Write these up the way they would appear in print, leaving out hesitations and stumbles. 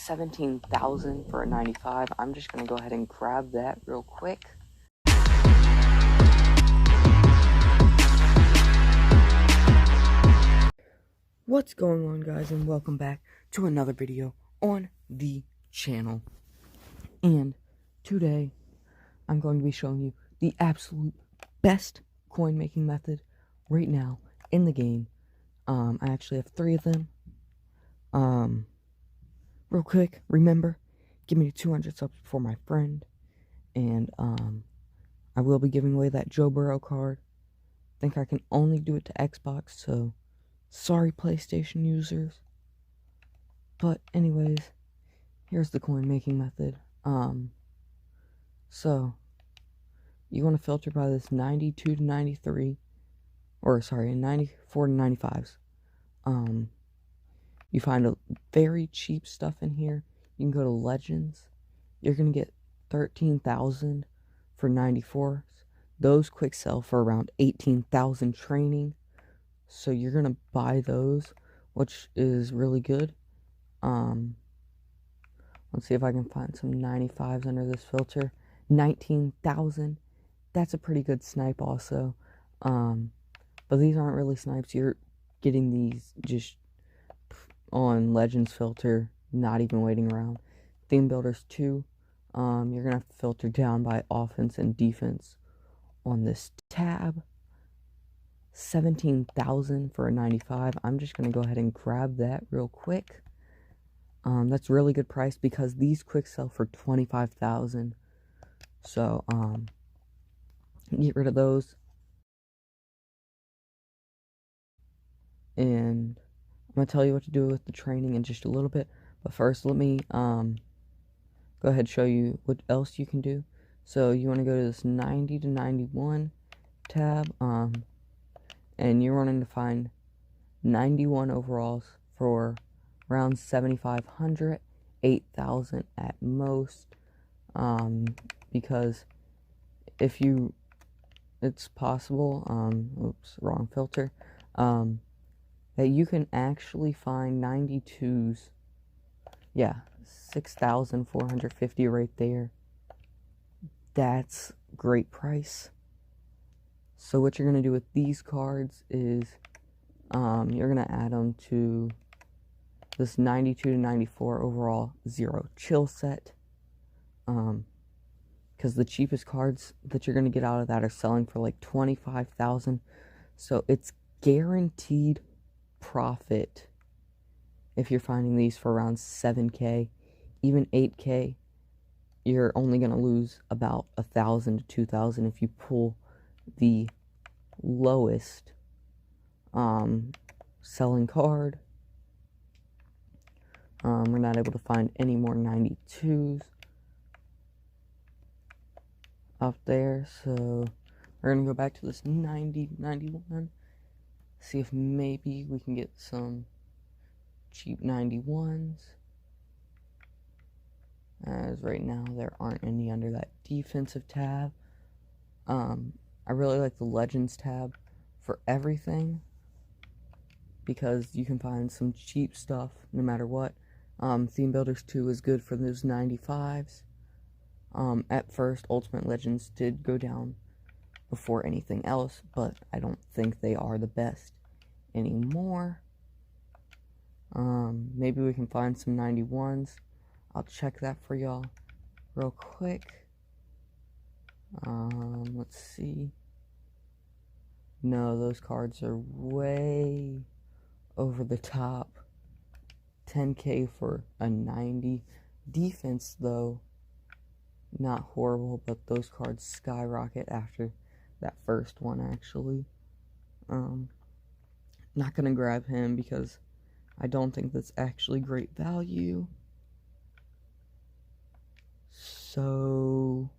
17,000 for a 95. I'm just going to go ahead and grab that real quick. What's going on, guys, and welcome back to another video on the channel. And today I'm going to be showing you the absolute best coin making method right now in the game. I actually have 3 of them. Real quick, remember, give me 200 subs for my friend, and I will be giving away that Joe Burrow card. I think I can only do it to Xbox, so sorry PlayStation users. But anyways, here's the coin making method. So you want to filter by this 92 to 93, or sorry, 94 to 95s. You find a very cheap stuff in here. You can go to Legends. You're going to get 13,000 for 94s. Those quick sell for around 18,000 training. So you're going to buy those, which is really good. Let's see if I can find some 95s under this filter. 19,000. That's a pretty good snipe also. But these aren't really snipes. You're getting these just on Legends filter, not even waiting around. Theme Builders 2, you're going to have to filter down by offense and defense on this tab. 17,000 for a 95. I'm just going to go ahead and grab that real quick. That's really good price because these quick sell for 25,000. So, get rid of those. And I'm going to tell you what to do with the training in just a little bit. But first, let me go ahead and show you what else you can do. So you want to go to this 90 to 91 tab. And you're wanting to find 91 overalls for around 7,500, 8,000 at most. Because if you, it's possible, oops, wrong filter, that you can actually find 92s, yeah, 6,450 right there. That's great price. So what you're going to do with these cards is, you're going to add them to this 92 to 94 overall 0 chill set, because the cheapest cards that you're going to get out of that are selling for like 25,000, so it's guaranteed profit if you're finding these for around 7k, even 8k. You're only going to lose about 1,000 to 2,000 if you pull the lowest selling card. We're not able to find any more 92s up there, so we're going to go back to this 90, 91, see if maybe we can get some cheap 91s, as right now there aren't any under that defensive tab. I really like the Legends tab for everything, because you can find some cheap stuff no matter what. Theme Builders 2 is good for those 95s. At first, Ultimate Legends did go down before anything else, but I don't think they are the best anymore. Maybe we can find some 91s. I'll check that for y'all real quick. Let's see. No, those cards are way over the top. 10k for a 90. Defense, though, not horrible, but those cards skyrocket after that first one, actually. Not gonna grab him because I don't think that's actually great value. So,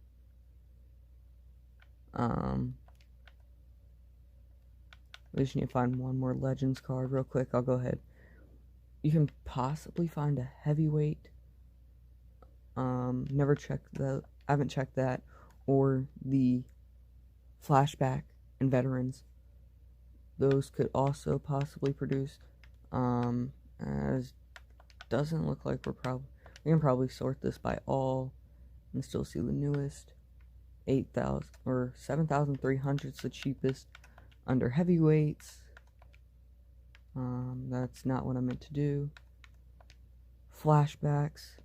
we just need to find one more Legends card real quick. I'll go ahead. You can possibly find a heavyweight. Never checked that. I haven't checked that. Or the flashback and veterans. Those could also possibly produce. As doesn't look like You can probably sort this by all and still see the newest. 8,000 or 7,300 is the cheapest under heavyweights. That's not what I meant to do. Flashbacks.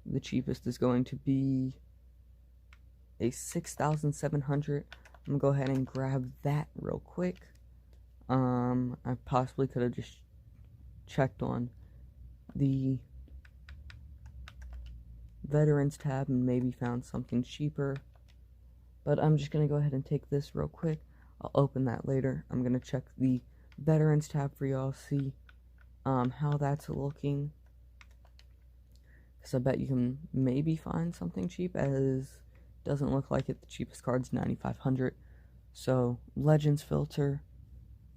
The cheapest is going to be a 6,700. I'm gonna go ahead and grab that real quick. I possibly could have just checked on the Veterans tab and maybe found something cheaper, but I'm just gonna go ahead and take this real quick. I'll open that later. I'm gonna check the Veterans tab for y'all, see how that's looking, because I bet you can maybe find something cheap, as doesn't look like it. The cheapest card's 9,500. So Legends filter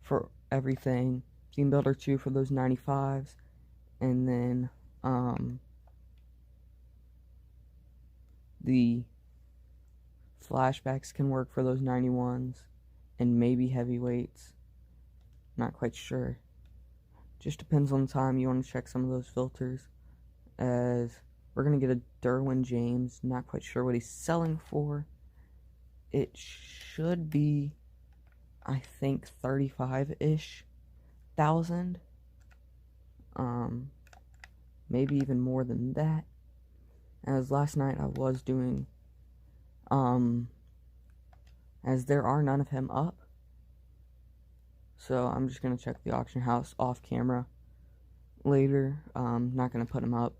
for everything, Team Builder 2 for those 95s, and then the flashbacks can work for those 91s, and maybe heavyweights. Not quite sure. Just depends on the time you want to check some of those filters, as we're going to get a Derwin James. Not quite sure what he's selling for. It should be, I think, 35-ish thousand. Maybe even more than that. As last night I was doing, as there are none of him up. So I'm just going to check the auction house off camera later. Not going to put him up,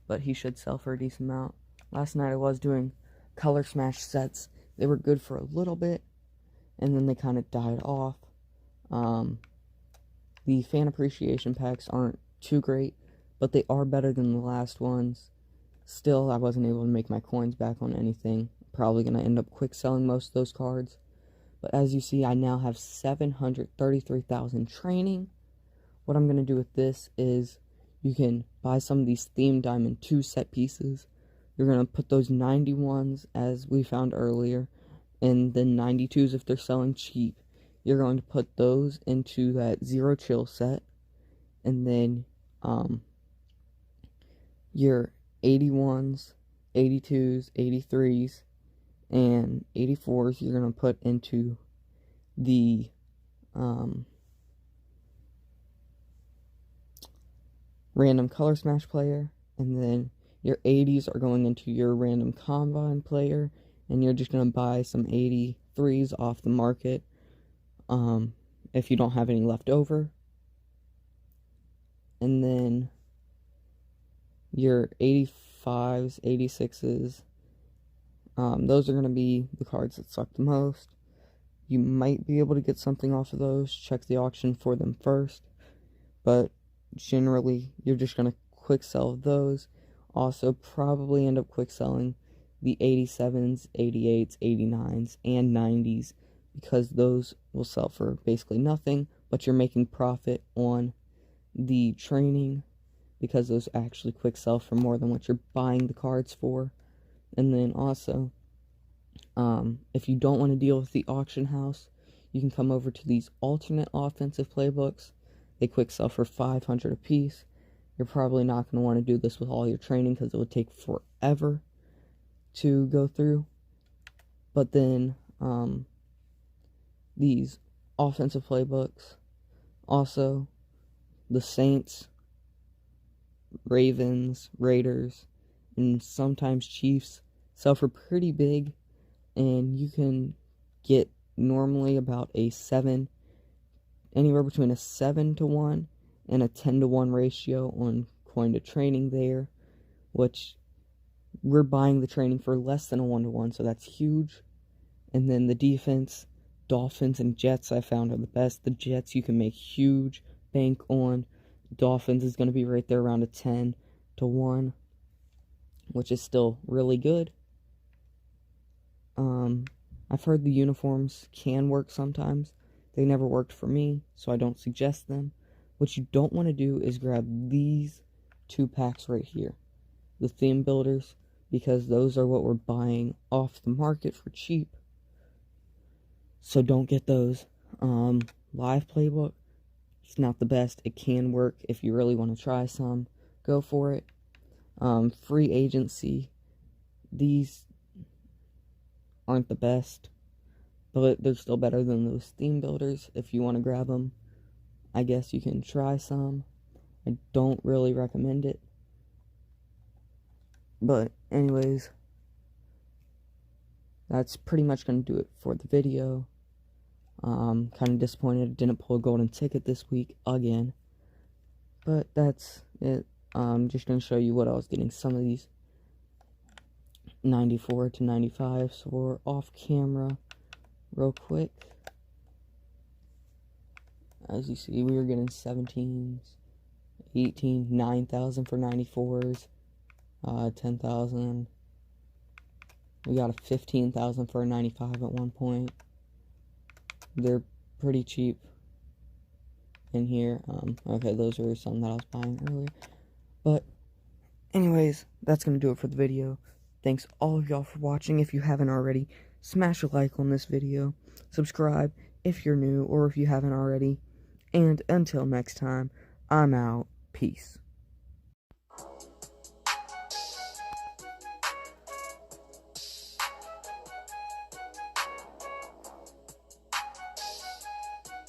but he should sell for a decent amount. Last night I was doing color smash sets. They were good for a little bit, and then they kind of died off. The fan appreciation packs aren't too great, but they are better than the last ones. Still, I wasn't able to make my coins back on anything. Probably going to end up quick selling most of those cards. But as you see, I now have 733,000 training. What I'm going to do with this is you can buy some of these Theme Diamond 2 set pieces. You're going to put those 91s, as we found earlier, and then 92s if they're selling cheap. You're going to put those into that Zero Chill set, and then your 81s, 82s, 83s, and 84s you're going to put into the random color smash player, and then your 80s are going into your random combine player, and you're just going to buy some 83s off the market if you don't have any left over. And then your 85s, 86s, those are going to be the cards that suck the most. You might be able to get something off of those. Check the auction for them first. But generally, you're just going to quick sell those. Also, probably end up quick selling the 87s, 88s, 89s, and 90s, because those will sell for basically nothing, but you're making profit on the training, because those actually quick sell for more than what you're buying the cards for. And then also, if you don't want to deal with the auction house, you can come over to these alternate offensive playbooks. They quick sell for 500 a piece. You're probably not going to want to do this with all your training, because it would take forever to go through. But then these offensive playbooks, also the Saints, Ravens, Raiders, and sometimes Chiefs sell for pretty big, and you can get normally about a 7, anywhere between a 7-to-1 and a 10-to-1 ratio on coin to training there, which we're buying the training for less than a 1-to-1, so that's huge. And then the defense, Dolphins and Jets, I found are the best. The Jets you can make huge bank on. Dolphins is going to be right there around a 10-to-1, which is still really good. I've heard the uniforms can work sometimes. They never worked for me, so I don't suggest them. What you don't want to do is grab these 2 packs right here, the theme builders, because those are what we're buying off the market for cheap. So don't get those. Live playbook, it's not the best. It can work if you really want to try some. Go for it. Free agency. These aren't the best, but they're still better than those theme builders. If you want to grab them, I guess you can try some. I don't really recommend it. But anyways, that's pretty much going to do it for the video. Kind of disappointed I didn't pull a golden ticket this week again. But that's it. I'm just going to show you what I was getting some of these 94 to 95. So we're off camera real quick. As you see, we were getting 17s, 18, 9,000 for 94s, 10,000. We got a 15,000 for a 95 at one point. They're pretty cheap in here. Okay, those were some that I was buying earlier. But anyways, that's going to do it for the video. Thanks all of y'all for watching. If you haven't already, smash a like on this video. Subscribe if you're new or if you haven't already. And until next time, I'm out. Peace.